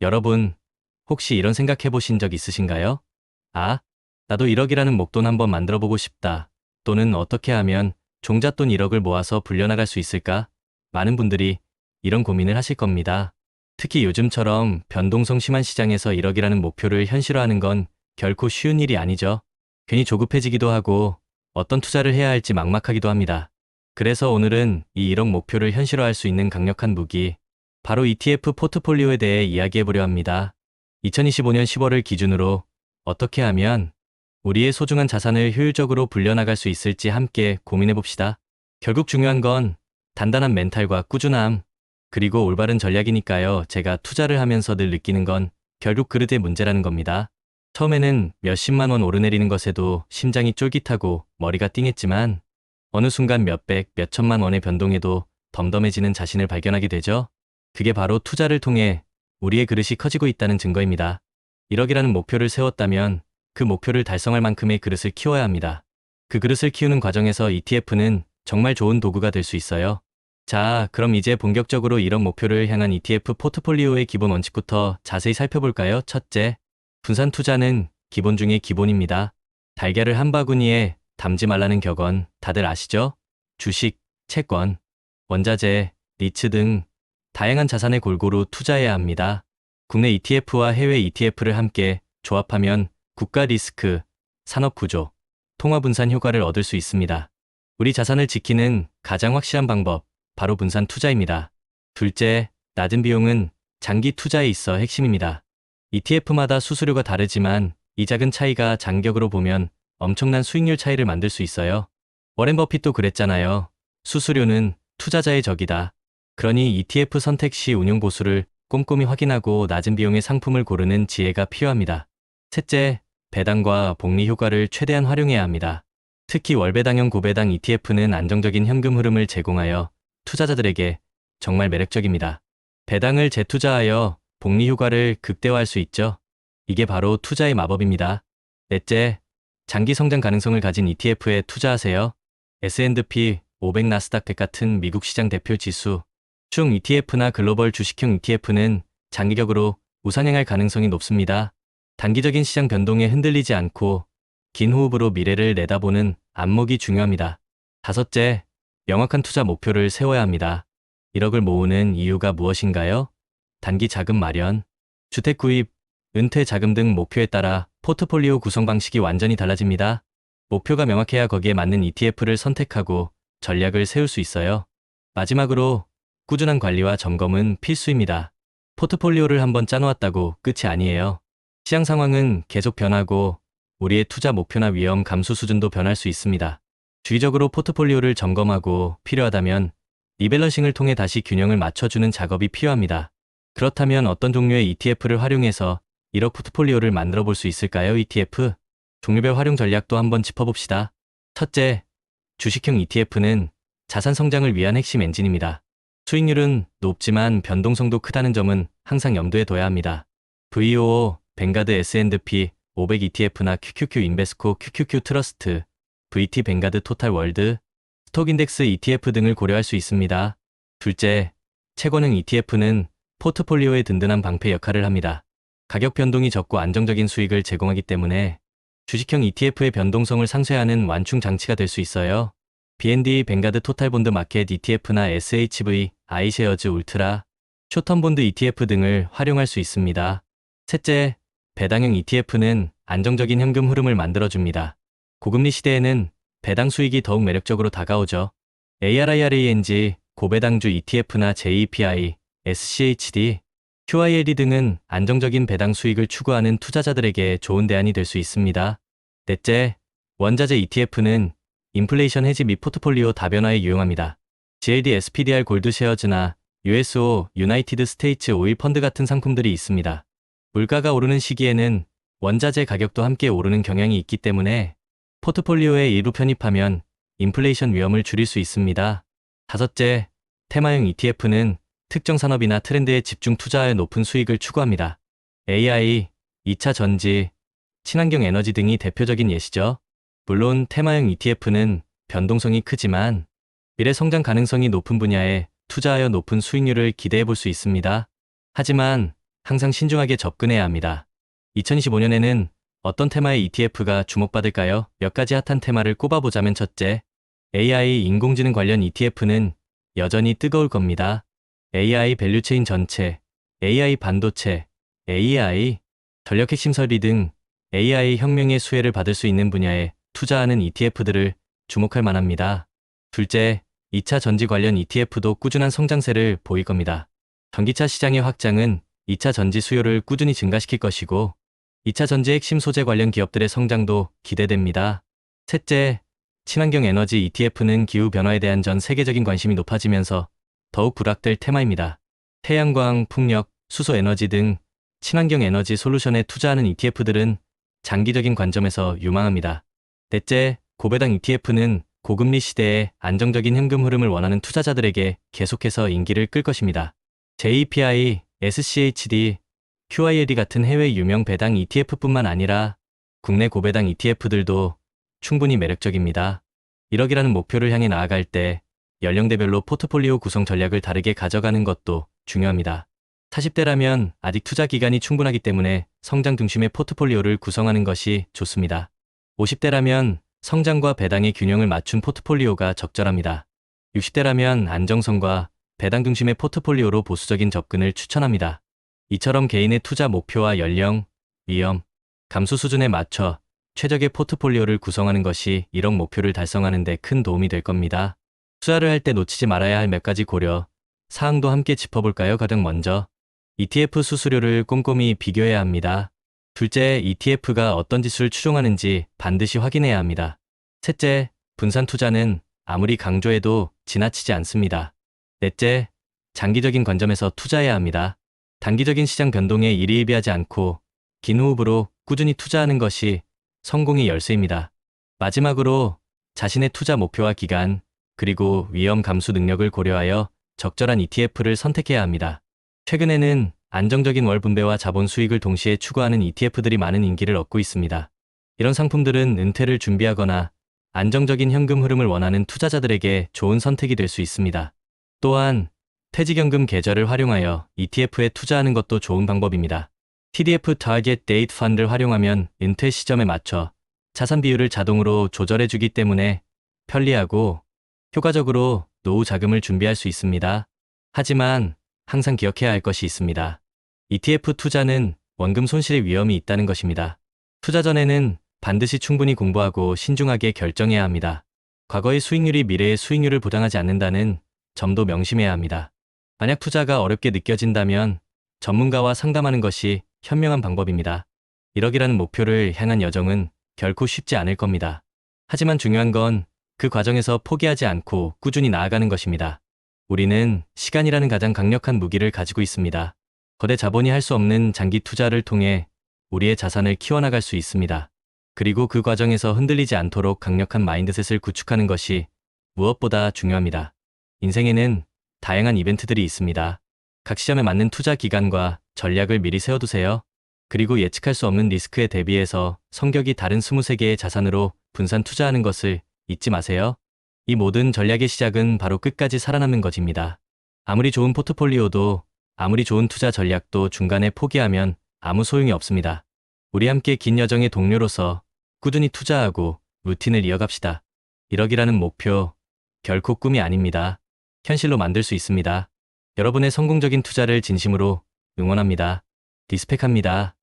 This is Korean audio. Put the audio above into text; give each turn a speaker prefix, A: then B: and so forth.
A: 여러분, 혹시 이런 생각해 보신 적 있으신가요? 아, 나도 1억이라는 목돈 한번 만들어 보고 싶다. 또는 어떻게 하면 종잣돈 1억을 모아서 불려나갈 수 있을까? 많은 분들이 이런 고민을 하실 겁니다. 특히 요즘처럼 변동성 심한 시장에서 1억이라는 목표를 현실화하는 건 결코 쉬운 일이 아니죠. 괜히 조급해지기도 하고 어떤 투자를 해야 할지 막막하기도 합니다. 그래서 오늘은 이 1억 목표를 현실화할 수 있는 강력한 무기, 바로 ETF 포트폴리오에 대해 이야기해 보려 합니다. 2025년 10월을 기준으로 어떻게 하면 우리의 소중한 자산을 효율적으로 불려나갈 수 있을지 함께 고민해 봅시다. 결국 중요한 건 단단한 멘탈과 꾸준함, 그리고 올바른 전략이니까요. 제가 투자를 하면서 늘 느끼는 건 결국 그릇의 문제라는 겁니다. 처음에는 몇십만 원 오르내리는 것에도 심장이 쫄깃하고 머리가 띵했지만 어느 순간 몇백, 몇천만 원의 변동에도 덤덤해지는 자신을 발견하게 되죠. 그게 바로 투자를 통해 우리의 그릇이 커지고 있다는 증거입니다. 1억이라는 목표를 세웠다면 그 목표를 달성할 만큼의 그릇을 키워야 합니다. 그 그릇을 키우는 과정에서 ETF는 정말 좋은 도구가 될 수 있어요. 자, 그럼 이제 본격적으로 1억 목표를 향한 ETF 포트폴리오의 기본 원칙부터 자세히 살펴볼까요? 첫째, 분산 투자는 기본 중의 기본입니다. 달걀을 한 바구니에 담지 말라는 격언 다들 아시죠? 주식, 채권, 원자재, 리츠 등 다양한 자산에 골고루 투자해야 합니다. 국내 ETF와 해외 ETF를 함께 조합하면 국가 리스크, 산업 구조, 통화 분산 효과를 얻을 수 있습니다. 우리 자산을 지키는 가장 확실한 방법, 바로 분산 투자입니다. 둘째, 낮은 비용은 장기 투자에 있어 핵심입니다. ETF마다 수수료가 다르지만 이 작은 차이가 장기적으로 보면 엄청난 수익률 차이를 만들 수 있어요. 워렌 버핏도 그랬잖아요. 수수료는 투자자의 적이다. 그러니 ETF 선택 시 운용 보수를 꼼꼼히 확인하고 낮은 비용의 상품을 고르는 지혜가 필요합니다. 셋째, 배당과 복리 효과를 최대한 활용해야 합니다. 특히 월배당형 고배당 ETF는 안정적인 현금 흐름을 제공하여 투자자들에게 정말 매력적입니다. 배당을 재투자하여 복리 효과를 극대화할 수 있죠. 이게 바로 투자의 마법입니다. 넷째, 장기 성장 가능성을 가진 ETF에 투자하세요. S&P 500 나스닥 100 같은 미국 시장 대표 지수, 중 ETF나 글로벌 주식형 ETF는 장기적으로 우상향할 가능성이 높습니다. 단기적인 시장 변동에 흔들리지 않고 긴 호흡으로 미래를 내다보는 안목이 중요합니다. 다섯째, 명확한 투자 목표를 세워야 합니다. 1억을 모으는 이유가 무엇인가요? 단기 자금 마련, 주택 구입, 은퇴 자금 등 목표에 따라 포트폴리오 구성 방식이 완전히 달라집니다. 목표가 명확해야 거기에 맞는 ETF를 선택하고 전략을 세울 수 있어요. 마지막으로 꾸준한 관리와 점검은 필수입니다. 포트폴리오를 한번 짜놓았다고 끝이 아니에요. 시장 상황은 계속 변하고 우리의 투자 목표나 위험 감수 수준도 변할 수 있습니다. 주기적으로 포트폴리오를 점검하고 필요하다면 리밸런싱을 통해 다시 균형을 맞춰주는 작업이 필요합니다. 그렇다면 어떤 종류의 ETF를 활용해서 1억 포트폴리오를 만들어 볼 수 있을까요? ETF 종류별 활용 전략도 한번 짚어봅시다. 첫째, 주식형 ETF는 자산 성장을 위한 핵심 엔진입니다. 수익률은 높지만 변동성도 크다는 점은 항상 염두에 둬야 합니다. VOO, 뱅가드 S&P 500 ETF나 QQQ 인베스코 QQQ 트러스트, VT 뱅가드 토탈 월드, 스톡인덱스 ETF 등을 고려할 수 있습니다. 둘째, 채권형 ETF는 포트폴리오의 든든한 방패 역할을 합니다. 가격 변동이 적고 안정적인 수익을 제공하기 때문에 주식형 ETF의 변동성을 상쇄하는 완충 장치가 될 수 있어요. BND 뱅가드 토탈 본드 마켓 ETF나 SHV, 아이쉐어즈 울트라, 쇼텀 본드 ETF 등을 활용할 수 있습니다. 셋째, 배당형 ETF는 안정적인 현금 흐름을 만들어줍니다. 고금리 시대에는 배당 수익이 더욱 매력적으로 다가오죠. ARIRANG, 고배당주 ETF나 JEPI, SCHD, QILD 등은 안정적인 배당 수익을 추구하는 투자자들에게 좋은 대안이 될 수 있습니다. 넷째, 원자재 ETF는 인플레이션 해지 및 포트폴리오 다변화에 유용합니다. GLD SPDR 골드 쉐어즈나 USO 유나이티드 스테이츠 오일 펀드 같은 상품들이 있습니다. 물가가 오르는 시기에는 원자재 가격도 함께 오르는 경향이 있기 때문에 포트폴리오에 일부 편입하면 인플레이션 위험을 줄일 수 있습니다. 다섯째, 테마형 ETF는 특정 산업이나 트렌드에 집중 투자하여 높은 수익을 추구합니다. AI, 2차 전지, 친환경 에너지 등이 대표적인 예시죠. 물론 테마형 ETF는 변동성이 크지만 미래 성장 가능성이 높은 분야에 투자하여 높은 수익률을 기대해 볼 수 있습니다. 하지만 항상 신중하게 접근해야 합니다. 2025년에는 어떤 테마의 ETF가 주목받을까요? 몇 가지 핫한 테마를 꼽아보자면 첫째, AI 인공지능 관련 ETF는 여전히 뜨거울 겁니다. AI 밸류체인 전체, AI 반도체, AI 전력 핵심 설비 등 AI 혁명의 수혜를 받을 수 있는 분야에 투자하는 ETF들을 주목할 만합니다. 둘째, 2차 전지 관련 ETF도 꾸준한 성장세를 보일 겁니다. 전기차 시장의 확장은 2차 전지 수요를 꾸준히 증가시킬 것이고 2차 전지 핵심 소재 관련 기업들의 성장도 기대됩니다. 셋째, 친환경 에너지 ETF는 기후변화에 대한 전 세계적인 관심이 높아지면서 더욱 부각될 테마입니다. 태양광, 풍력, 수소 에너지 등 친환경 에너지 솔루션에 투자하는 ETF들은 장기적인 관점에서 유망합니다. 넷째, 고배당 ETF는 고금리 시대에 안정적인 현금 흐름을 원하는 투자자들에게 계속해서 인기를 끌 것입니다. JPI, SCHD, QILD 같은 해외 유명 배당 ETF뿐만 아니라 국내 고배당 ETF들도 충분히 매력적입니다. 1억이라는 목표를 향해 나아갈 때 연령대별로 포트폴리오 구성 전략을 다르게 가져가는 것도 중요합니다. 40대라면 아직 투자 기간이 충분하기 때문에 성장 중심의 포트폴리오를 구성하는 것이 좋습니다. 50대라면 성장과 배당의 균형을 맞춘 포트폴리오가 적절합니다. 60대라면 안정성과 배당 중심의 포트폴리오로 보수적인 접근을 추천합니다. 이처럼 개인의 투자 목표와 연령, 위험, 감소 수준에 맞춰 최적의 포트폴리오를 구성하는 것이 1억 목표를 달성하는 데 큰 도움이 될 겁니다. 투자를 할 때 놓치지 말아야 할 몇 가지 고려 사항도 함께 짚어볼까요? 가장 먼저 ETF 수수료를 꼼꼼히 비교해야 합니다. 둘째, ETF가 어떤 지수를 추종하는지 반드시 확인해야 합니다. 셋째, 분산 투자는 아무리 강조해도 지나치지 않습니다. 넷째, 장기적인 관점에서 투자해야 합니다. 단기적인 시장 변동에 일희일비하지 않고 긴 호흡으로 꾸준히 투자하는 것이 성공의 열쇠입니다. 마지막으로 자신의 투자 목표와 기간, 그리고 위험 감수 능력을 고려하여 적절한 ETF를 선택해야 합니다. 최근에는 안정적인 월 분배와 자본 수익을 동시에 추구하는 ETF들이 많은 인기를 얻고 있습니다. 이런 상품들은 은퇴를 준비하거나 안정적인 현금 흐름을 원하는 투자자들에게 좋은 선택이 될 수 있습니다. 또한 퇴직연금 계좌를 활용하여 ETF에 투자하는 것도 좋은 방법입니다. TDF Target Date Fund를 활용하면 은퇴 시점에 맞춰 자산 비율을 자동으로 조절해주기 때문에 편리하고 효과적으로 노후 자금을 준비할 수 있습니다. 하지만 항상 기억해야 할 것이 있습니다. ETF 투자는 원금 손실의 위험이 있다는 것입니다. 투자 전에는 반드시 충분히 공부하고 신중하게 결정해야 합니다. 과거의 수익률이 미래의 수익률을 보장하지 않는다는 점도 명심해야 합니다. 만약 투자가 어렵게 느껴진다면 전문가와 상담하는 것이 현명한 방법입니다. 1억이라는 목표를 향한 여정은 결코 쉽지 않을 겁니다. 하지만 중요한 건 그 과정에서 포기하지 않고 꾸준히 나아가는 것입니다. 우리는 시간이라는 가장 강력한 무기를 가지고 있습니다. 거대 자본이 할 수 없는 장기 투자를 통해 우리의 자산을 키워나갈 수 있습니다. 그리고 그 과정에서 흔들리지 않도록 강력한 마인드셋을 구축하는 것이 무엇보다 중요합니다. 인생에는 다양한 이벤트들이 있습니다. 각 시점에 맞는 투자 기간과 전략을 미리 세워두세요. 그리고 예측할 수 없는 리스크에 대비해서 성격이 다른 23개의 자산으로 분산 투자하는 것을 잊지 마세요. 이 모든 전략의 시작은 바로 끝까지 살아남는 것입니다. 아무리 좋은 포트폴리오도 아무리 좋은 투자 전략도 중간에 포기하면 아무 소용이 없습니다. 우리 함께 긴 여정의 동료로서 꾸준히 투자하고 루틴을 이어갑시다. 1억이라는 목표, 결코 꿈이 아닙니다. 현실로 만들 수 있습니다. 여러분의 성공적인 투자를 진심으로 응원합니다. 리스펙합니다.